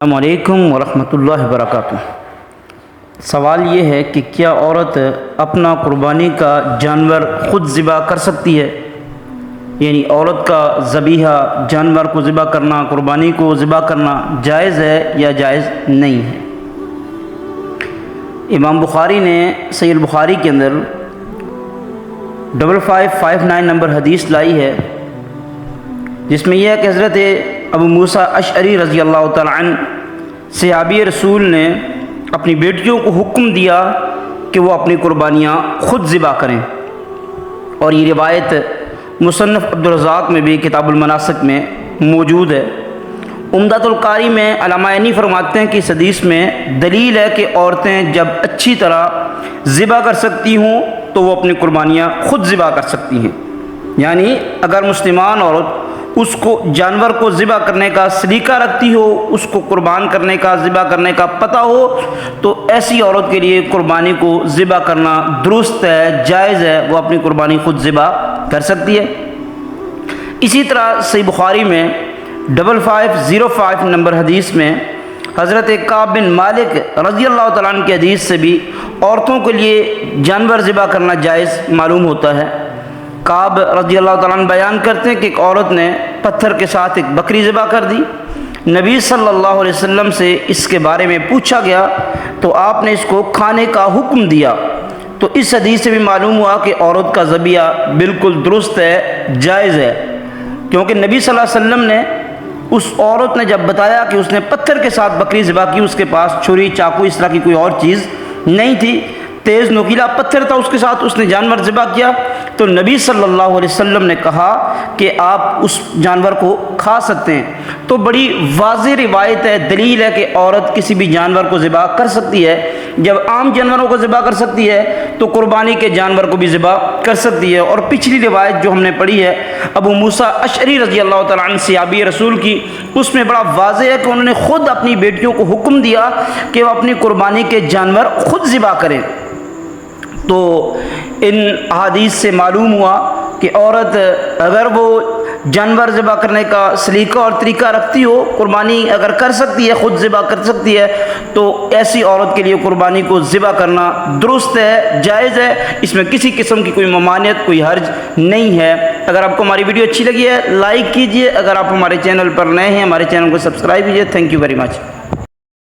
السلام علیکم ورحمۃ اللہ وبرکاتہ۔ سوال یہ ہے کہ کیا عورت اپنا قربانی کا جانور خود ذبح کر سکتی ہے؟ یعنی عورت کا ذبیحہ جانور کو ذبح کرنا، قربانی کو ذبح کرنا جائز ہے یا جائز نہیں ہے؟ امام بخاری نے صحیح البخاری کے اندر 5559 نمبر حدیث لائی ہے، جس میں یہ ہے کہ حضرت ابو موسیٰ اشعری رضی اللہ تعالیٰ عنہ صحابی رسول نے اپنی بیٹیوں کو حکم دیا کہ وہ اپنی قربانیاں خود ذبح کریں، اور یہ روایت مصنف عبدالرزاق میں بھی کتاب المناسک میں موجود ہے۔ عمدۃ القاری میں علامہ عینی فرماتے ہیں کہ اس حدیث میں دلیل ہے کہ عورتیں جب اچھی طرح ذبح کر سکتی ہوں تو وہ اپنی قربانیاں خود ذبح کر سکتی ہیں۔ یعنی اگر مسلمان عورت اس کو جانور کو ذبح کرنے کا سلیقہ رکھتی ہو، اس کو قربان کرنے کا، ذبح کرنے کا پتہ ہو، تو ایسی عورت کے لیے قربانی کو ذبح کرنا درست ہے، جائز ہے، وہ اپنی قربانی خود ذبح کر سکتی ہے۔ اسی طرح صحیح بخاری میں 5505 نمبر حدیث میں حضرت کعب بن مالک رضی اللہ تعالیٰ عنہ کی حدیث سے بھی عورتوں کے لیے جانور ذبح کرنا جائز معلوم ہوتا ہے۔ کعب رضی اللہ تعالیٰ عنہ بیان کرتے ہیں کہ ایک عورت نے پتھر کے ساتھ ایک بکری ذبح کر دی۔ نبی صلی اللہ علیہ وسلم سے اس کے بارے میں پوچھا گیا تو آپ نے اس کو کھانے کا حکم دیا۔ تو اس حدیث سے بھی معلوم ہوا کہ عورت کا ذبیحہ بالکل درست ہے، جائز ہے، کیونکہ نبی صلی اللہ علیہ وسلم نے اس عورت نے جب بتایا کہ اس نے پتھر کے ساتھ بکری ذبح کی، اس کے پاس چھری، چاقو، اس طرح کی کوئی اور چیز نہیں تھی، تیز نوکیلا پتھر تھا اس کے ساتھ، اس نے جانور ذبح کیا، تو نبی صلی اللہ علیہ وسلم نے کہا کہ آپ اس جانور کو کھا سکتے ہیں۔ تو بڑی واضح روایت ہے، دلیل ہے کہ عورت کسی بھی جانور کو ذبح کر سکتی ہے۔ جب عام جانوروں کو ذبح کر سکتی ہے تو قربانی کے جانور کو بھی ذبح کر سکتی ہے۔ اور پچھلی روایت جو ہم نے پڑھی ہے ابو موسیٰ اشعری رضی اللہ تعالیٰ عنہ صحابی رسول کی، اس میں بڑا واضح ہے کہ انہوں نے خود اپنی بیٹیوں کو حکم دیا کہ وہ اپنی قربانی کے جانور خود ذبح کریں۔ تو ان احادیث سے معلوم ہوا کہ عورت اگر وہ جانور ذبح کرنے کا سلیقہ اور طریقہ رکھتی ہو، قربانی اگر کر سکتی ہے، خود ذبح کر سکتی ہے، تو ایسی عورت کے لیے قربانی کو ذبح کرنا درست ہے، جائز ہے، اس میں کسی قسم کی کوئی ممانعت، کوئی حرج نہیں ہے۔ اگر آپ کو ہماری ویڈیو اچھی لگی ہے لائک کیجئے، اگر آپ ہمارے چینل پر نئے ہیں ہمارے چینل کو سبسکرائب کیجئے۔ Thank you very much.